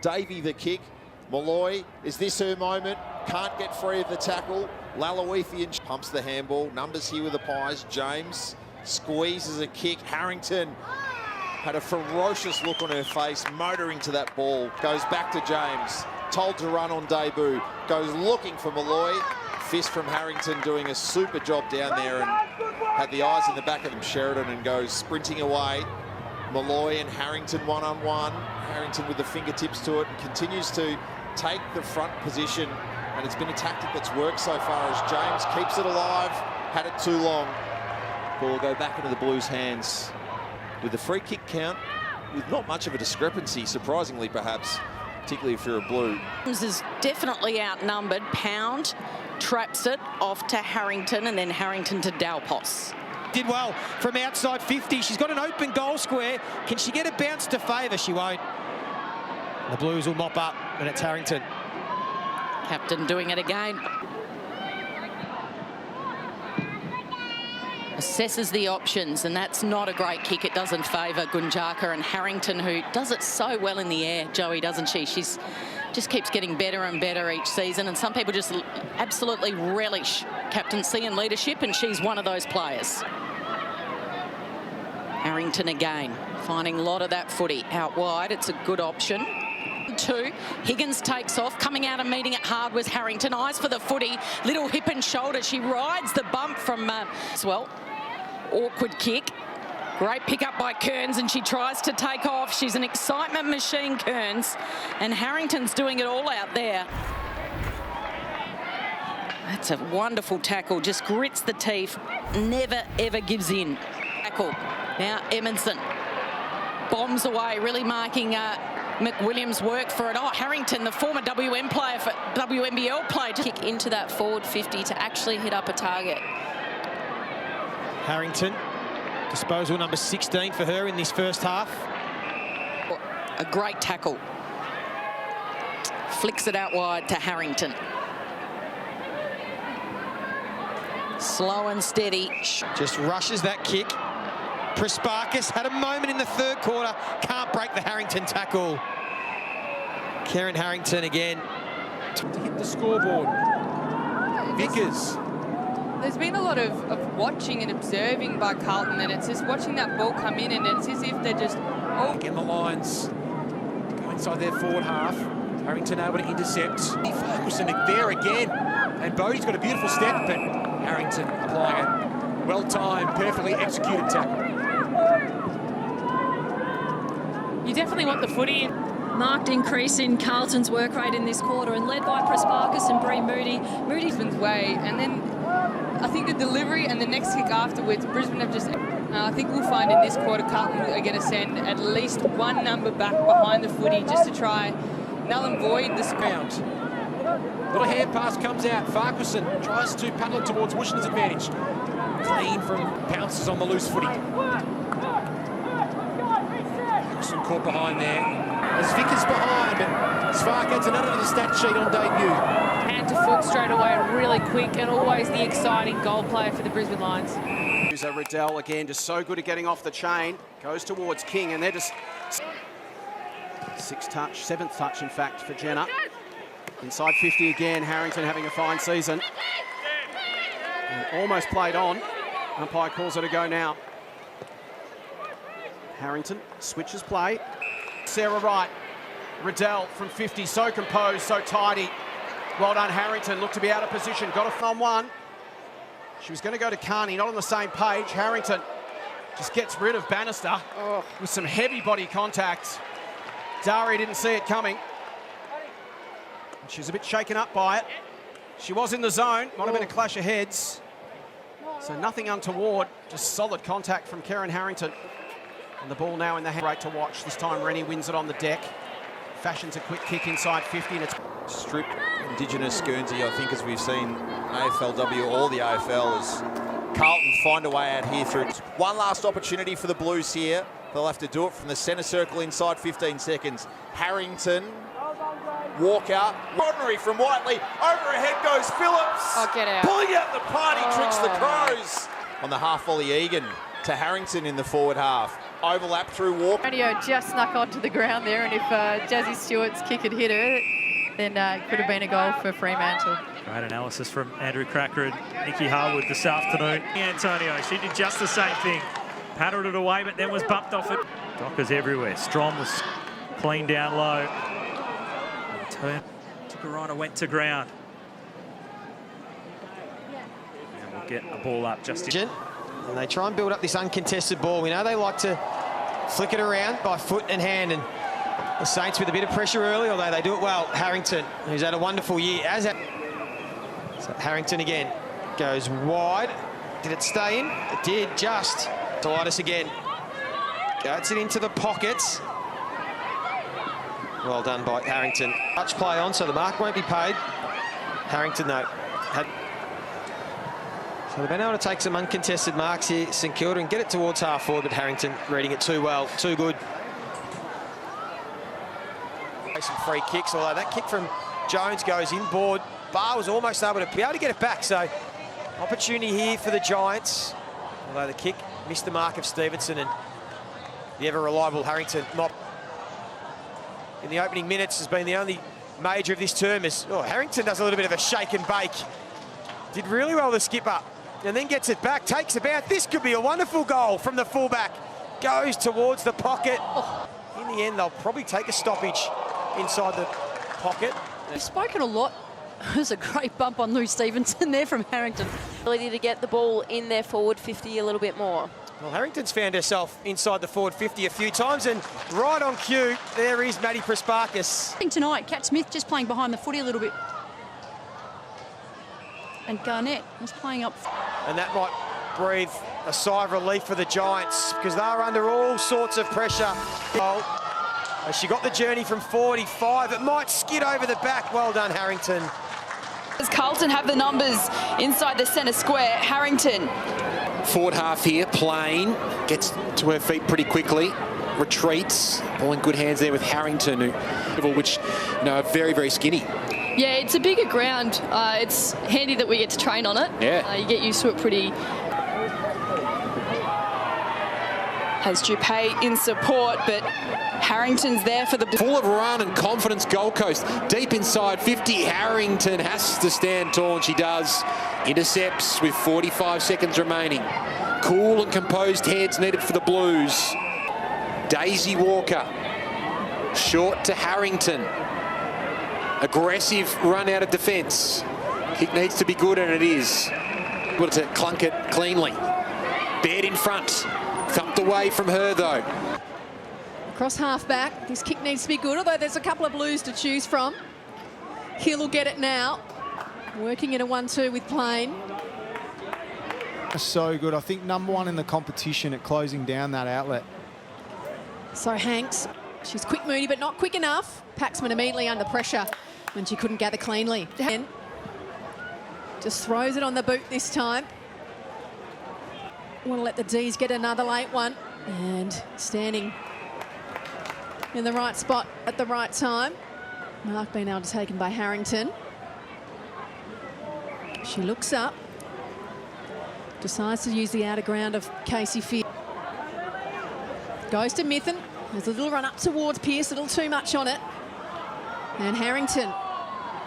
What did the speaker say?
Davey the kick. Malloy, is this her moment? Can't get free of the tackle. Lalaweithian pumps the handball. Numbers here with the Pies. James squeezes a kick. Harrington had a ferocious look on her face, motoring to that ball. Goes back to James. Told to run on debut. Goes looking for Malloy. Fist from Harrington doing a super job down there and had the eyes in the back of him. Sheridan and goes sprinting away. Malloy and Harrington one-on-one. Harrington with the fingertips to it and continues to take the front position. And it's been a tactic that's worked so far as James keeps it alive. Had it too long. Ball will go back into the Blues' hands with the free kick count, with not much of a discrepancy, surprisingly perhaps, particularly if you're a Blue. Is definitely outnumbered. Pound traps it off to Harrington and then Harrington to Dalpos. Did well from outside 50. She's got an open goal square. Can she get a bounce to favour? She won't. The Blues will mop up, and it's Harrington. Captain doing it again. Assesses the options, and that's not a great kick. It doesn't favour Gunjaka, and Harrington, who does it so well in the air, Joey, doesn't she? She's just keeps getting better and better each season, and some people just absolutely relish captaincy and leadership, and she's one of those players. Harrington again, finding a lot of that footy out wide. It's a good option. 2, Higgins takes off. Coming out and meeting it hard was Harrington. Eyes for the footy, little hip and shoulder. She rides the bump from as well. Awkward kick. Great pick up by Kearns, and she tries to take off. She's an excitement machine, Kearns, and Harrington's doing it all out there. That's a wonderful tackle, just grits the teeth, never ever gives in. Tackle. Now Edmondson bombs away, really marking McWilliams' work for it. Oh, Harrington, the former WM player for WNBL player, to kick into that forward 50 to actually hit up a target. Harrington, disposal number 16 for her in this first half. A great tackle. Flicks it out wide to Harrington. Slow and steady. Just rushes that kick. Prespakis had a moment in the third quarter. Can't break the Harrington tackle. Kerryn Harrington again. To hit the scoreboard. Vickers. There's been a lot of watching and observing by Carlton, and it's just watching that ball come in, and it's as if they're just... Again, the Lions go inside their forward half. Harrington able to intercept. Ferguson there again. And Bodie's got a beautiful step, but Harrington applying a well-timed, perfectly executed tackle. You definitely want the footy. Marked increase in Carlton's work rate in this quarter, and led by Prespakis and Bree Moody. Moody's way, and then I think the delivery and the next kick afterwards, Brisbane have just... I think we'll find in this quarter Carlton are going to send at least one number back behind the footy just to try null and void this round. Little hand pass comes out. Farquharson tries to paddle it towards Wishington's advantage. Clean from pounces on the loose footy. Farquharson caught behind there. There's Vickers behind, but Svark adds another to the stat sheet on debut. Hand to foot straight away, really quick, and always the exciting goal player for the Brisbane Lions. Riddell again, just so good at getting off the chain. Goes towards King, and they're just... 7th touch, in fact, for Jenner. Inside 50 again, Harrington having a fine season. And almost played on. Umpire calls it a go now. Harrington switches play. Sarah Wright. Riddell from 50, so composed, so tidy. Well done, Harrington. Looked to be out of position. Got a on one. She was going to go to Carney, not on the same page. Harrington just gets rid of Bannister with some heavy body contact. Dari didn't see it coming. She's a bit shaken up by it. She was in the zone. Might have been a clash of heads. So nothing untoward, just solid contact from Kerryn Harrington. And the ball now in the hand. Great to watch. This time Rennie wins it on the deck. Fashions a quick kick inside 50, and it's... Strip Indigenous Guernsey, I think, as we've seen AFLW, all the AFL, as Carlton find a way out here through. One last opportunity for the Blues here. They'll have to do it from the centre circle inside 15 seconds. Harrington, walk out, ordinary from Whiteley, overhead goes Phillips. Oh, get out. Pulling out the party tricks the Crows. On the half volley, Egan to Harrington in the forward half. overlap through Walker. Radio just snuck onto the ground there, and if Jazzy Stewart's kick had hit her, then it could have been a goal for Fremantle. Great analysis from Andrew Cracker and Nikki Harwood this afternoon. Antonio, she did just the same thing. Paddled it away, but then was bumped off it. Dockers everywhere. Strom was clean down low. Turn. Kerryn went to ground. And we'll get a ball up just in. And they try and build up this uncontested ball. We know they like to flick it around by foot and hand, and the Saints with a bit of pressure early, although they do it well. Harrington, who's had a wonderful year. So Harrington again goes wide. Did it stay in? It did, just. Delightus again. Gets it into the pockets. Well done by Harrington. Touch play on, so the mark won't be paid. Harrington, though, so they've been able to take some uncontested marks here, St Kilda, and get it towards half forward, but Harrington reading it too well, too good. Some free kicks, although that kick from Jones goes inboard. Barr was almost able to get it back, so opportunity here for the Giants. Although the kick missed the mark of Stevenson, and the ever-reliable Harrington mop in the opening minutes has been the only major of this term. Harrington does a little bit of a shake and bake. Did really well, the skipper, and then gets it back, takes a bounce. This could be a wonderful goal from the fullback. Goes towards the pocket. In the end, they'll probably take a stoppage inside the pocket. We've spoken a lot. There's a great bump on Lou Stevenson there from Harrington. Ability to get the ball in their forward 50 a little bit more. Well, Harrington's found herself inside the forward 50 a few times, and right on cue, there is Maddie Prespakis. Tonight, Kat Smith just playing behind the footy a little bit. And Garnett was playing up. And that might breathe a sigh of relief for the Giants, because they're under all sorts of pressure. She got the journey from 45. It might skid over the back. Well done, Harrington. As Carlton have the numbers inside the centre square, Harrington. Forward half here, Plain gets to her feet pretty quickly, retreats, all in good hands there with Harrington, which, are very, very skinny. Yeah, it's a bigger ground. It's handy that we get to train on it. Yeah. You get used to it pretty. Has Dupay in support, but Harrington's there for the... Full of run and confidence, Gold Coast. Deep inside 50, Harrington has to stand tall, and she does. Intercepts with 45 seconds remaining. Cool and composed heads needed for the Blues. Daisy Walker. Short to Harrington. Aggressive run out of defence. Kick needs to be good, and it is. Able to clunk it cleanly. Baird in front. Thumped away from her, though. Across half-back, this kick needs to be good, although there's a couple of Blues to choose from. Hill will get it now. Working in a 1-2 with Plain. So good. I think #1 in the competition at closing down that outlet. So Hanks, she's quick, Moody, but not quick enough. Paxman immediately under pressure when she couldn't gather cleanly. Just throws it on the boot this time. Want to let the D's get another late one. And standing in the right spot at the right time. Mark being able to taken by Harrington. She looks up. Decides to use the outer ground of Casey Field. Goes to Mithen. There's a little run up towards Pearce, a little too much on it. And Harrington